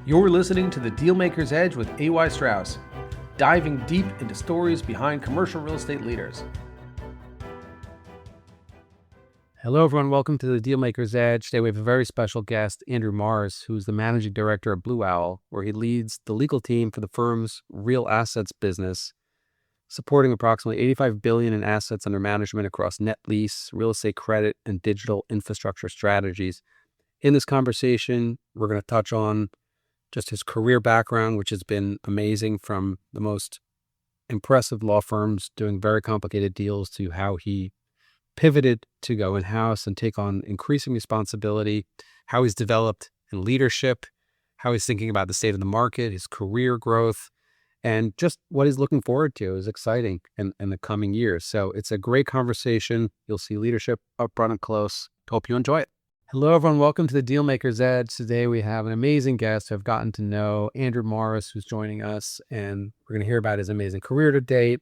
You're listening to The Dealmaker's Edge with A.Y. Strauss, diving deep into stories behind commercial real estate leaders. Hello, everyone. Welcome to The Dealmaker's Edge. Today we have a very special guest, Andrew Morris, who's the managing director of Blue Owl, where he leads the legal team for the firm's real assets business, supporting approximately $85 billion in assets under management across net lease, real estate credit, and digital infrastructure strategies. In this conversation, we're going to touch on just his career background, which has been amazing, from the most impressive law firms doing very complicated deals to how he pivoted to go in-house and take on increasing responsibility, how he's developed in leadership, how he's thinking about the state of the market, his career growth, and just what he's looking forward to is exciting in the coming years. So it's a great conversation. You'll see leadership up front and close. Hope you enjoy it. Hello, everyone. Welcome to the Dealmaker's Edge. Today we have an amazing guest who I've gotten to know, Andrew Morris, who's joining us, and we're going to hear about his amazing career to date.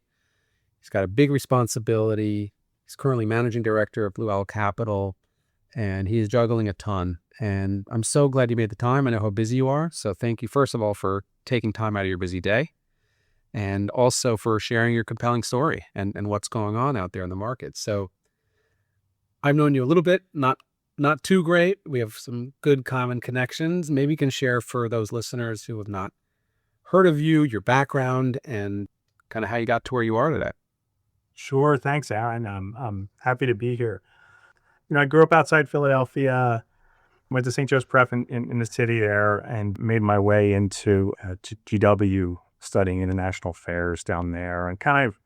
He's got a big responsibility. He's currently managing director of Blue Owl Capital, and he's juggling a ton. And I'm so glad you made the time. I know how busy you are. So thank you, first of all, for taking time out of your busy day, and also for sharing your compelling story and what's going on out there in the market. So I've known you a little bit, not too great. We have some good common connections. Maybe you can share for those listeners who have not heard of you, your background, and kind of how you got to where you are today. Sure. Thanks, Aaron. I'm happy to be here. I grew up outside Philadelphia, went to St. Joe's Prep in the city there, and made my way into to GW, studying international affairs down there, and kind of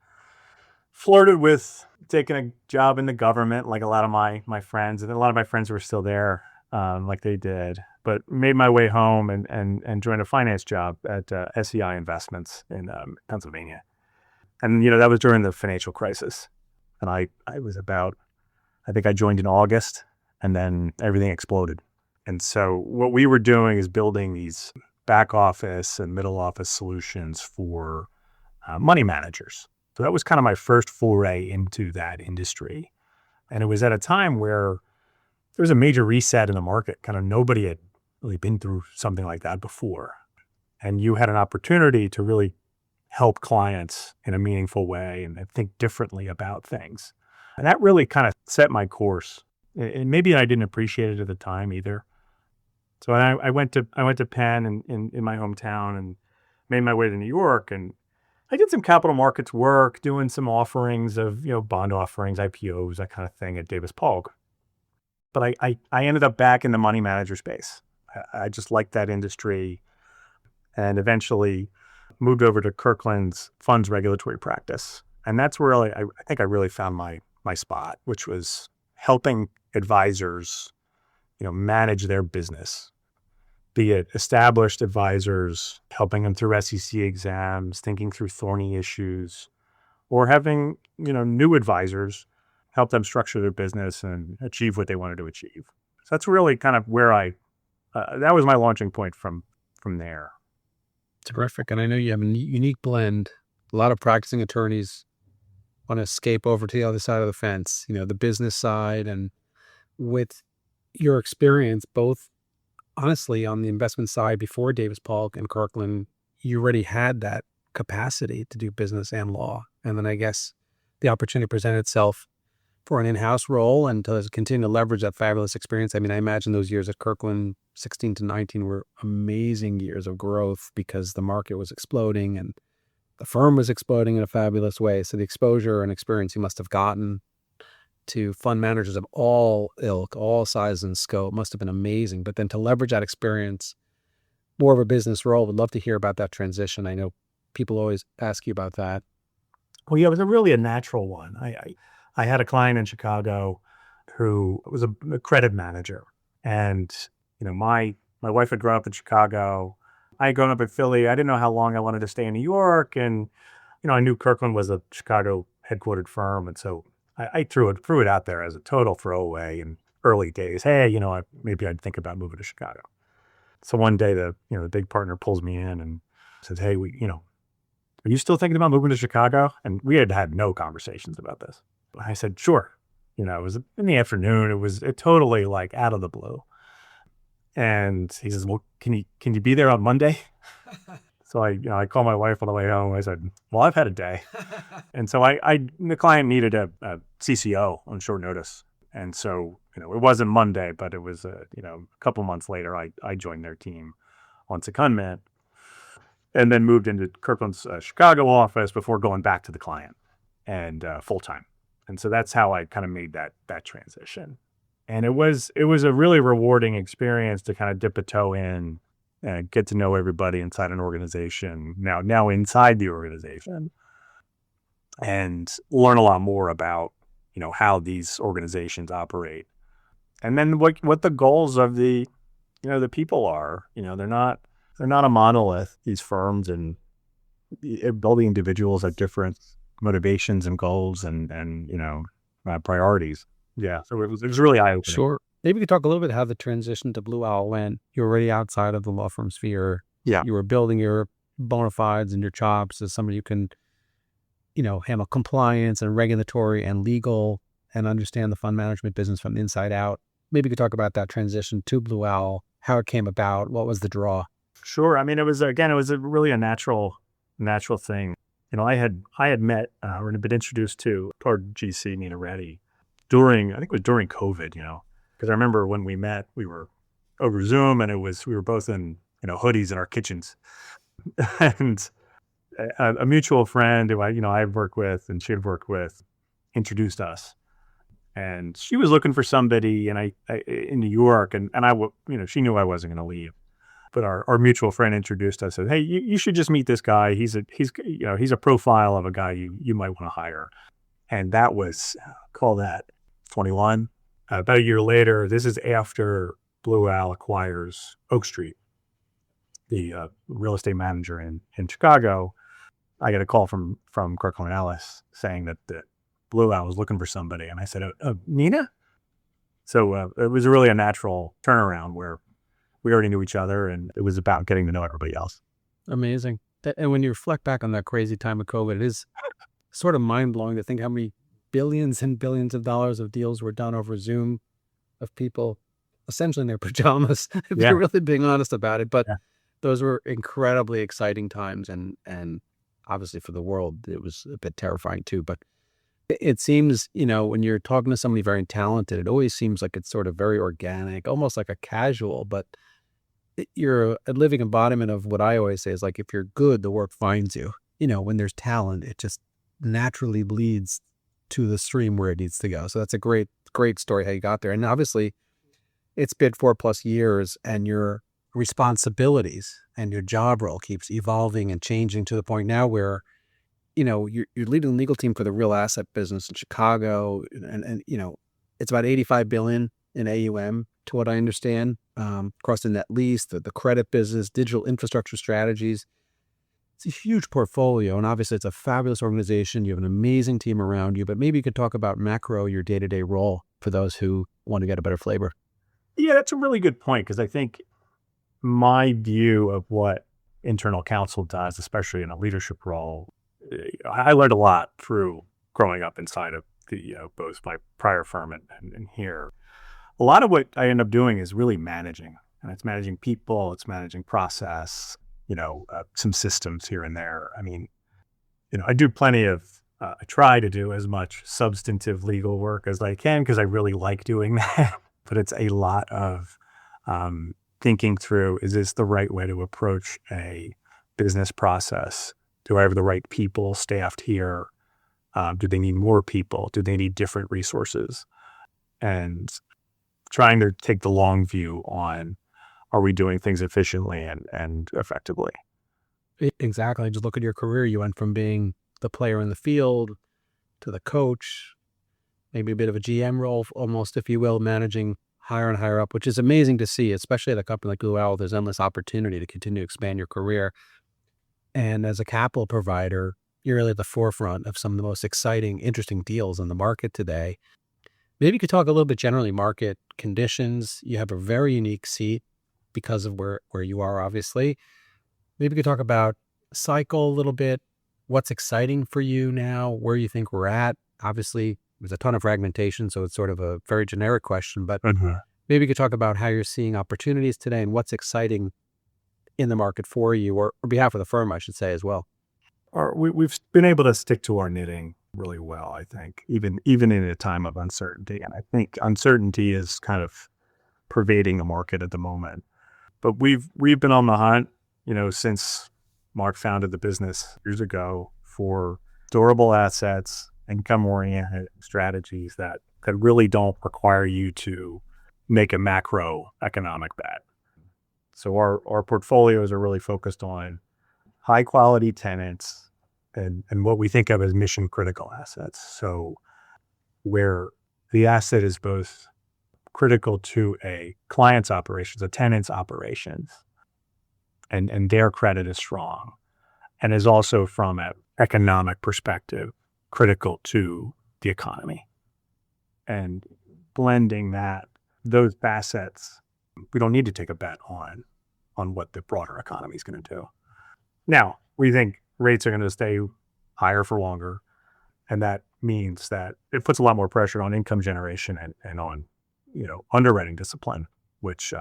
flirted with taking a job in the government like a lot of my friends, and a lot of my friends were still there like they did, but made my way home and joined a finance job at SEI Investments in Pennsylvania. And, that was during the financial crisis. And I think I joined in August, and then everything exploded. And so what we were doing is building these back office and middle office solutions for money managers. So that was kind of my first foray into that industry. And it was at a time where there was a major reset in the market. Kind of nobody had really been through something like that before. And you had an opportunity to really help clients in a meaningful way and think differently about things. And that really kind of set my course. And maybe I didn't appreciate it at the time either. So I went to Penn in my hometown and made my way to New York, and I did some capital markets work, doing some offerings of, bond offerings, IPOs, that kind of thing at Davis Polk. But I ended up back in the money manager space. I just liked that industry, and eventually moved over to Kirkland's funds regulatory practice. And that's where I think I really found my spot, which was helping advisors, manage their business, be it established advisors, helping them through SEC exams, thinking through thorny issues, or having, new advisors help them structure their business and achieve what they wanted to achieve. So that's really kind of where that was my launching point from there. Terrific. And I know you have a unique blend. A lot of practicing attorneys want to escape over to the other side of the fence, the business side. And with your experience, both honestly on the investment side before Davis Polk and Kirkland, you already had that capacity to do business and law. And then I guess the opportunity presented itself for an in-house role and to continue to leverage that fabulous experience. I mean, I imagine those years at Kirkland, 16 to 19, were amazing years of growth because the market was exploding and the firm was exploding in a fabulous way. So the exposure and experience you must have gotten to fund managers of all ilk, all size and scope must have been amazing. But then to leverage that experience, more of a business role, would love to hear about that transition. I know people always ask you about that. Well, yeah, it was really a natural one. I had a client in Chicago who was a credit manager, and my wife had grown up in Chicago. I had grown up in Philly. I didn't know how long I wanted to stay in New York, and I knew Kirkland was a Chicago headquartered firm, and so I threw it out there as a total throwaway in early days. Hey, maybe I'd think about moving to Chicago. So one day the big partner pulls me in and says, "Hey, are you still thinking about moving to Chicago?" And we had no conversations about this. I said, "Sure." It was in the afternoon. It was totally like out of the blue. And he says, well, can you be there on Monday? So I called my wife on the way home. I said, well, I've had a day. And so the client needed a CCO on short notice. And so, it wasn't Monday, but it was, a couple months later, I joined their team on secondment and then moved into Kirkland's Chicago office before going back to the client and full time. And so that's how I kind of made that transition. And it was a really rewarding experience to kind of dip a toe in and get to know everybody inside an organization, now inside the organization, and learn a lot more about, how these organizations operate. And then what the goals of the people are. They're not a monolith, these firms, and building individuals have different motivations and goals and priorities. Yeah. So it was really eye-opening. Sure. Maybe we could talk a little bit how the transition to Blue Owl went. You're already outside of the law firm sphere. Yeah. You were building your bona fides and your chops as somebody who can, handle compliance and regulatory and legal and understand the fund management business from the inside out. Maybe you could talk about that transition to Blue Owl, how it came about, what was the draw? Sure. I mean, it was really a natural thing. I had met or had been introduced to our GC, Nina Reddy, I think it was during COVID, because I remember when we met, we were over Zoom and we were both in, hoodies in our kitchens. And a mutual friend who I've worked with and she had worked with introduced us. And she was looking for somebody in New York, and she knew I wasn't going to leave. But our mutual friend introduced us, said, "Hey, you should just meet this guy. He's a profile of a guy you might want to hire." And that was, call that 21. About a year later, this is after Blue Owl acquires Oak Street, the real estate manager in Chicago. I got a call from Kirkland Ellis saying that Blue Owl was looking for somebody, and I said, "Nina." So it was really a natural turnaround where we already knew each other, and it was about getting to know everybody else. Amazing. And when you reflect back on that crazy time of COVID, it is sort of mind-blowing to think how many billions and billions of dollars of deals were done over Zoom, of people essentially in their pajamas, if you're really being honest about it. But those were incredibly exciting times, and obviously for the world, it was a bit terrifying too. But it seems, when you're talking to somebody very talented, it always seems like it's sort of very organic, almost like a casual, but you're a living embodiment of what I always say is, like, if you're good, the work finds you. When there's talent, it just naturally bleeds to the stream where it needs to go. So that's a great story how you got there. And obviously it's been 4+ years, and your responsibilities and your job role keeps evolving and changing to the point now where, you're leading the legal team for the real asset business in Chicago. And it's about $85 billion in AUM, to what I understand, across the net lease, the credit business, digital infrastructure strategies. It's a huge portfolio, and obviously it's a fabulous organization. You have an amazing team around you, but maybe you could talk about macro, your day-to-day role, for those who want to get a better flavor. Yeah, that's a really good point, because I think my view of what internal counsel does, especially in a leadership role, I learned a lot through growing up inside of the both my prior firm and here. A lot of what I end up doing is really managing, and it's managing people, it's managing process, some systems here and there. I mean, I do plenty of, I try to do as much substantive legal work as I can, because I really like doing that. But it's a lot of thinking through, is this the right way to approach a business process? Do I have the right people staffed here? Do they need more people? Do they need different resources? And trying to take the long view on, are we doing things efficiently and effectively? Exactly. Just look at your career. You went from being the player in the field to the coach, maybe a bit of a GM role almost, if you will, managing higher and higher up, which is amazing to see, especially at a company like Blue Owl. There's endless opportunity to continue to expand your career. And as a capital provider, you're really at the forefront of some of the most exciting, interesting deals in the market today. Maybe you could talk a little bit generally market conditions. You have a very unique seat because of where you are, obviously. Maybe you could talk about cycle a little bit, what's exciting for you now, where you think we're at. Obviously, there's a ton of fragmentation, so it's sort of a very generic question, but Maybe you could talk about how you're seeing opportunities today and what's exciting in the market for you, or on behalf of the firm, I should say, as well. We've been able to stick to our knitting really well, I think, even in a time of uncertainty. And I think uncertainty is kind of pervading the market at the moment. But we've been on the hunt, since Mark founded the business years ago, for durable assets, income-oriented strategies that really don't require you to make a macroeconomic bet. So our portfolios are really focused on high quality tenants and what we think of as mission critical assets. So where the asset is both critical to a client's operations, a tenant's operations, and their credit is strong, and is also from an economic perspective critical to the economy. And blending those assets, we don't need to take a bet on what the broader economy is going to do. Now, we think rates are going to stay higher for longer, and that means that it puts a lot more pressure on income generation and on underwriting discipline, which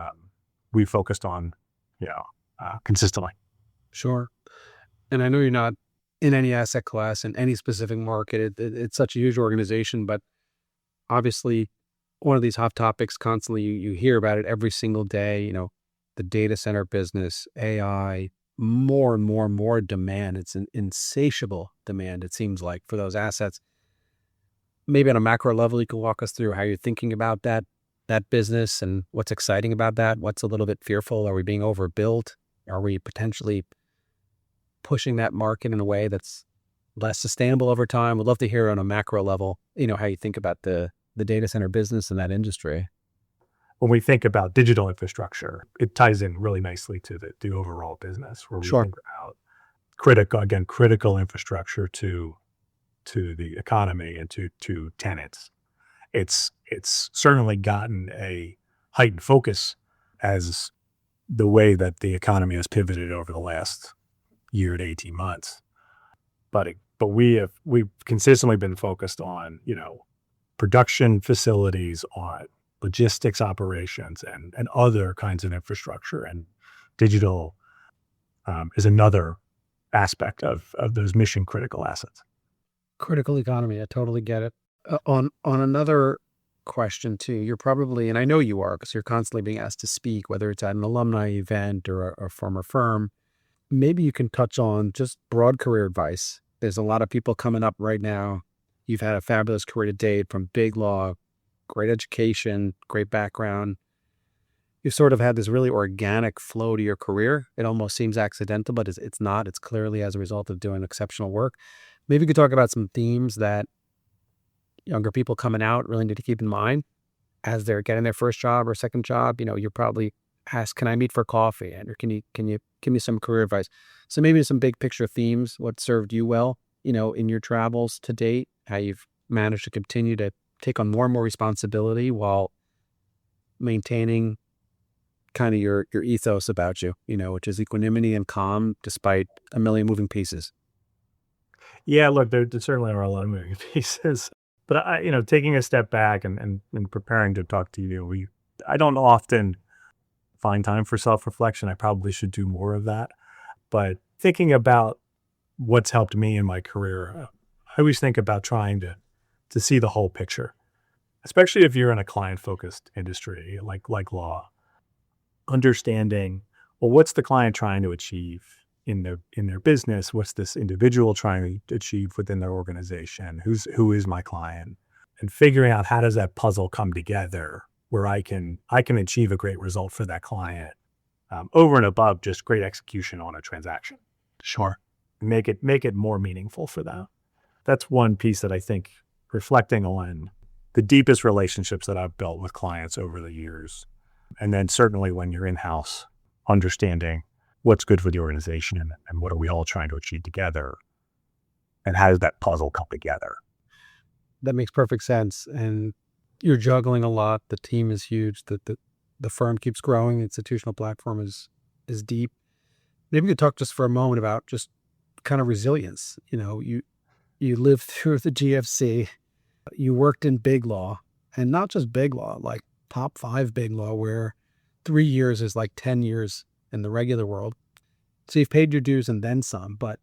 we focused on consistently. Sure. And I know you're not in any asset class in any specific market. It's such a huge organization, but obviously one of these hot topics constantly, you hear about it every single day, the data center business, AI, more and more and more demand. It's an insatiable demand, it seems like, for those assets. Maybe on a macro level, you can walk us through how you're thinking about that business and what's exciting about that. What's a little bit fearful? Are we being overbuilt? Are we potentially pushing that market in a way that's less sustainable over time? We'd love to hear on a macro level, how you think about the data center business and that industry. When we think about digital infrastructure, it ties in really nicely to the overall business, where we Sure. think about critical infrastructure to the economy and to tenants. It's certainly gotten a heightened focus as the way that the economy has pivoted over the last year to 18 months. But we've consistently been focused on, production facilities, on logistics operations, and other kinds of infrastructure. And digital is another aspect of those mission critical assets. Critical economy. I totally get it. On another question too, you're probably, and I know you are because you're constantly being asked to speak, whether it's at an alumni event or a former firm. Maybe you can touch on just broad career advice. There's a lot of people coming up right now. You've had a fabulous career to date, from big law, great education, great background. You sort of had this really organic flow to your career. It almost seems accidental, but it's not. It's clearly as a result of doing exceptional work. Maybe you could talk about some themes that younger people coming out really need to keep in mind as they're getting their first job or second job. You're probably asked, can I meet for coffee? Or can you give me some career advice? So maybe some big picture themes, what served you well, in your travels to date, how you've managed to continue to take on more and more responsibility while maintaining kind of your ethos about you, which is equanimity and calm despite a million moving pieces. Yeah, look, there certainly are a lot of moving pieces. But taking a step back and preparing to talk to you, I don't often find time for self-reflection. I probably should do more of that. But thinking about what's helped me in my career, I always think about trying to see the whole picture, especially if you're in a client-focused industry like law. Understanding, well, what's the client trying to achieve in their business? What's this individual trying to achieve within their organization? Who is my client? And figuring out, how does that puzzle come together where I can achieve a great result for that client, over and above just great execution on a transaction. Sure. Make it more meaningful for them. That's one piece that I think, reflecting on the deepest relationships that I've built with clients over the years. And then certainly when you're in-house, understanding what's good for the organization and what are we all trying to achieve together, and how does that puzzle come together? That makes perfect sense. And you're juggling a lot. The team is huge. The firm keeps growing. The institutional platform is deep. Maybe you could talk just for a moment about just kind of resilience. You lived through the GFC. You worked in big law, and not just big law, like top 5 big law where 3 years is like 10 years in the regular world. So you've paid your dues and then some, but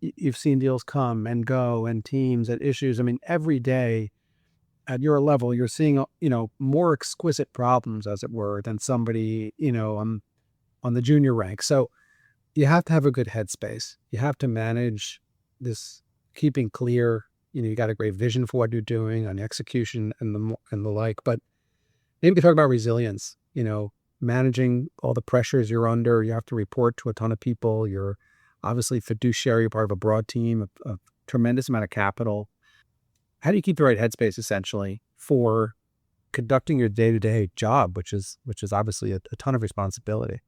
you've seen deals come and go and teams and issues. I mean, every day at your level, you're seeing, more exquisite problems, as it were, than somebody, on the junior rank. So you have to have a good headspace. You have to manage this, keeping clear. You got a great vision for what you're doing on execution and the like. But maybe we could talk about resilience. Managing all the pressures you're under. You have to report to a ton of people. You're obviously fiduciary, you're part of a broad team, a tremendous amount of capital. How do you keep the right headspace, essentially, for conducting your day-to-day job, which is obviously a ton of responsibility?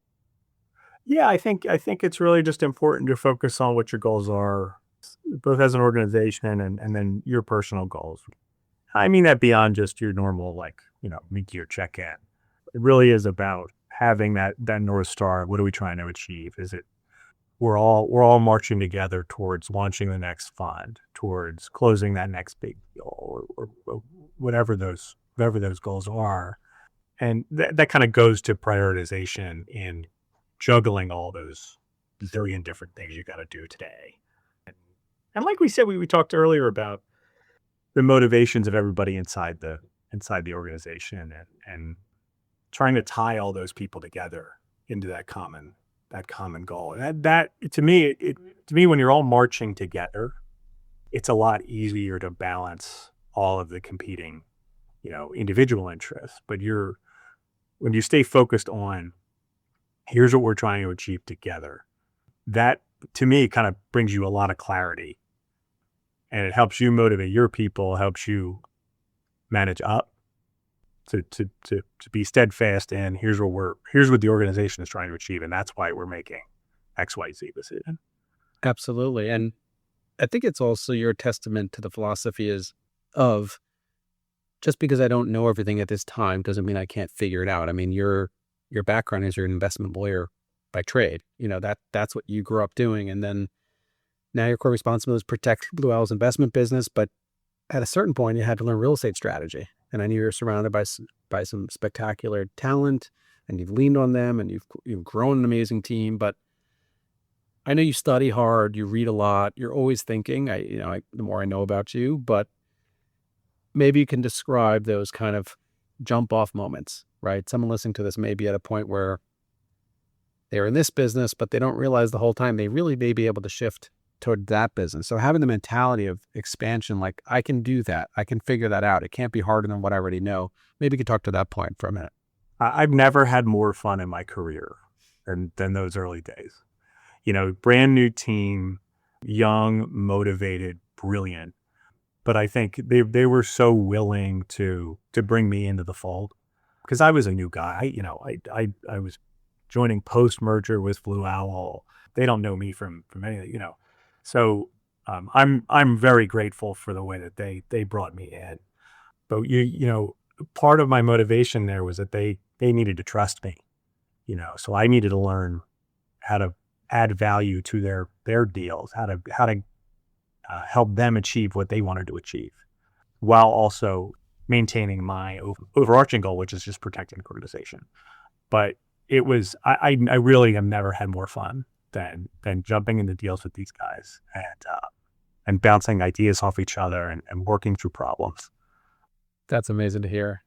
Yeah, I think it's really just important to focus on what your goals are, both as an organization and then your personal goals. I mean that beyond just your normal, like, mid-year check-in. It really is about having that North Star. What are we trying to achieve? Is it we're all marching together towards launching the next fund, towards closing that next big deal, or whatever those goals are. And that kind of goes to prioritization in juggling all those zillion different things you got to do today. And like we said, we talked earlier about the motivations of everybody inside the organization, and trying to tie all those people together into that common goal. And that to me, when you're all marching together, it's a lot easier to balance all of the competing, individual interests. But when you stay focused on, here's what we're trying to achieve together, that to me kind of brings you a lot of clarity, and it helps you motivate your people, helps you manage up to be steadfast in, here's what the organization is trying to achieve, and that's why we're making XYZ decision. Absolutely. And I think it's also your testament to the philosophy of just because I don't know everything at this time doesn't mean I can't figure it out. I mean, your background is you're an investment lawyer by trade. That's what you grew up doing. And then now your core responsibility is protect Blue Owl's investment business. But at a certain point, you had to learn real estate strategy. And I know you're surrounded by some spectacular talent, and you've leaned on them, and you've grown an amazing team. But I know you study hard, you read a lot, you're always thinking. The more I know about you, but maybe you can describe those kind of jump off moments, right? Someone listening to this may be at a point where they're in this business, but they don't realize the whole time they really may be able to shift toward that business. So having the mentality of expansion, like, I can do that, I can figure that out, it can't be harder than what I already know. Maybe you could talk to that point for a minute. I've never had more fun in my career than those early days. Brand new team, young, motivated, brilliant. But I think they were so willing to bring me into the fold, because I was a new guy. I was joining post merger with Blue Owl. They don't know me from anything. So I'm very grateful for the way that they brought me in. But part of my motivation there was that they needed to trust me. So I needed to learn how to add value to their deals, how to help them achieve what they wanted to achieve, while also maintaining my overarching goal, which is just protecting the organization. But it was, I really have never had more fun than jumping into deals with these guys, and bouncing ideas off each other, and working through problems. That's amazing to hear.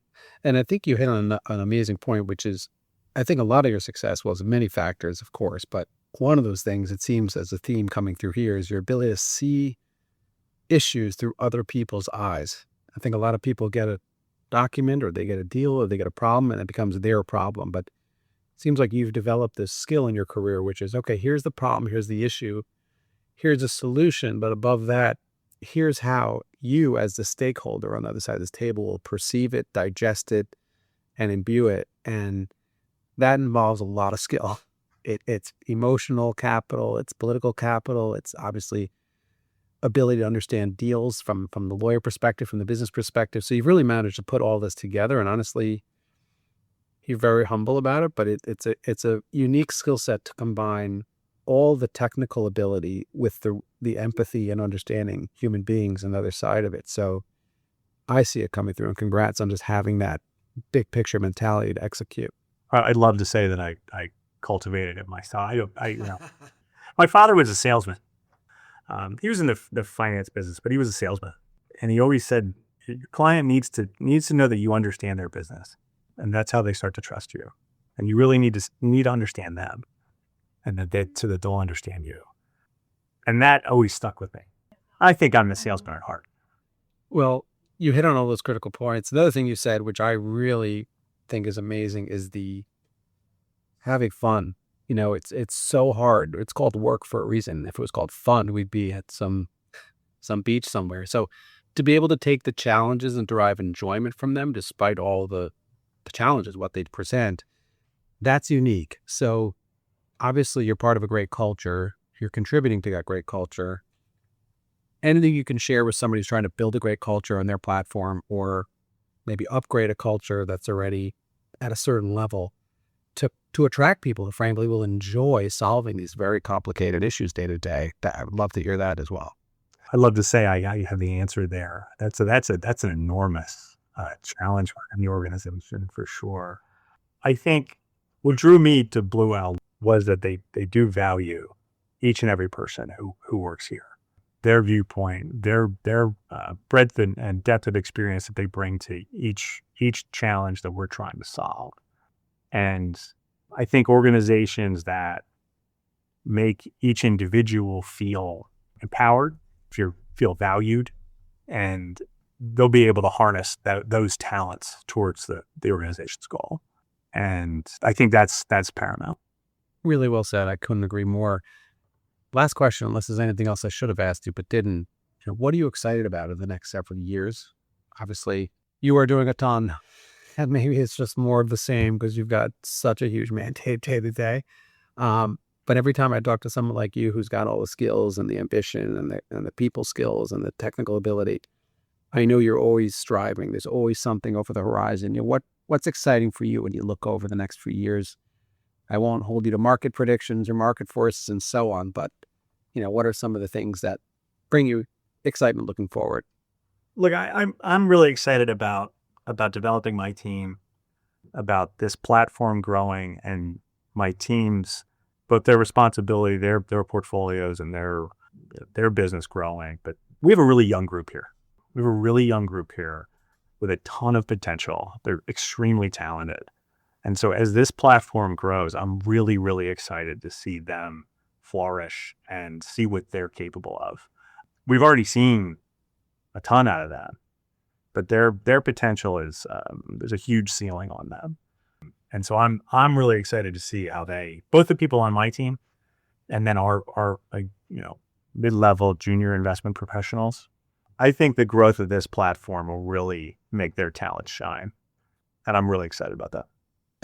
And I think you hit on an amazing point, which is, I think a lot of your success was many factors, of course, but one of those things, it seems as a theme coming through here, is your ability to see issues through other people's eyes. I think a lot of people get a document, or they get a deal, or they get a problem, and it becomes their problem. But it seems like you've developed this skill in your career, which is, okay, here's the problem, here's the issue, here's a solution, but above that, here's how you as the stakeholder on the other side of this table will perceive it, digest it, and imbue it. And that involves a lot of skill. It's emotional capital, it's political capital, it's obviously ability to understand deals from the lawyer perspective, from the business perspective. So you've really managed to put all this together, and honestly, you're very humble about it, but it's a unique skill set to combine all the technical ability with the empathy and understanding human beings and the other side of it. So I see it coming through, and congrats on just having that big picture mentality to execute. I'd love to say that I cultivated it myself. My father was a salesman. He was in the finance business, but he was a salesman, and he always said, "Your client needs to know that you understand their business, and that's how they start to trust you. And you really need to understand them, and so that they'll understand you." And that always stuck with me. I think I'm a salesman at heart. Well, you hit on all those critical points. Another thing you said, which I really think is amazing, is the having fun. It's so hard. It's called work for a reason. If it was called fun, we'd be at some beach somewhere. So to be able to take the challenges and derive enjoyment from them, despite all the challenges, what they present, that's unique. So obviously you're part of a great culture. You're contributing to that great culture. Anything you can share with somebody who's trying to build a great culture on their platform, or maybe upgrade a culture that's already at a certain level, to attract people who frankly will enjoy solving these very complicated issues day to day. I would love to hear that as well. I'd love to say I have the answer there. That's an enormous challenge in the organization for sure. I think what drew me to Blue Owl was that they do value each and every person who works here, their viewpoint, their breadth and depth of experience that they bring to each challenge that we're trying to solve. And I think organizations that make each individual feel empowered, feel valued, and they'll be able to harness those talents towards the organization's goal. And I think that's paramount. Really well said. I couldn't agree more. Last question, unless there's anything else I should have asked you but didn't. What are you excited about in the next several years? Obviously, you are doing a ton, and maybe it's just more of the same because you've got such a huge mandate day to day. But every time I talk to someone like you who's got all the skills and the ambition and the people skills and the technical ability, I know you're always striving. There's always something over the horizon. What's exciting for you when you look over the next few years? I won't hold you to market predictions or market forces and so on, but what are some of the things that bring you excitement looking forward? Look, I'm really excited about developing my team, about this platform growing, and my team's both their responsibility, their portfolios, and their business growing. But we have a really young group here. We have a really young group here with a ton of potential. They're extremely talented. And so as this platform grows, I'm really, really excited to see them flourish and see what they're capable of. We've already seen a ton out of that, but their potential is, there's a huge ceiling on them. And so I'm really excited to see how both the people on my team and then our mid-level junior investment professionals, I think the growth of this platform will really make their talent shine. And I'm really excited about that.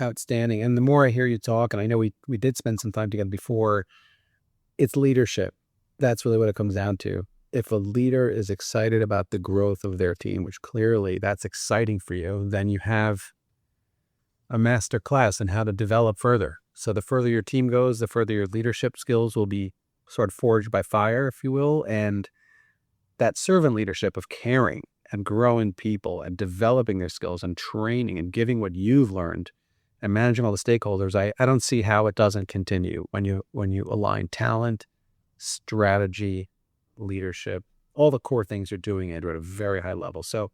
Outstanding. And the more I hear you talk, and I know we did spend some time together before, it's leadership. That's really what it comes down to. If a leader is excited about the growth of their team, which clearly that's exciting for you, then you have a master class in how to develop further. So the further your team goes, the further your leadership skills will be sort of forged by fire, if you will. And that servant leadership of caring and growing people and developing their skills and training and giving what you've learned and managing all the stakeholders, I don't see how it doesn't continue when you align talent, strategy, leadership, all the core things you're doing, Andrew, at a very high level. So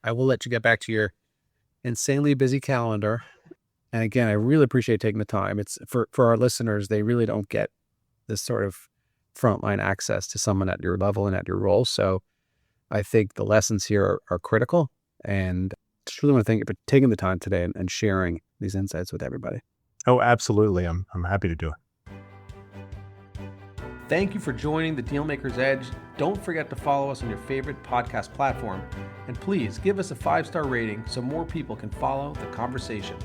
I will let you get back to your insanely busy calendar. And again, I really appreciate taking the time. It's for our listeners, they really don't get this sort of frontline access to someone at your level and at your role. So I think the lessons here are critical, and just really want to thank you for taking the time today and sharing these insights with everybody. Oh, absolutely. I'm happy to do it. Thank you for joining the Dealmaker's Edge. Don't forget to follow us on your favorite podcast platform. And please give us a 5-star rating so more people can follow the conversation.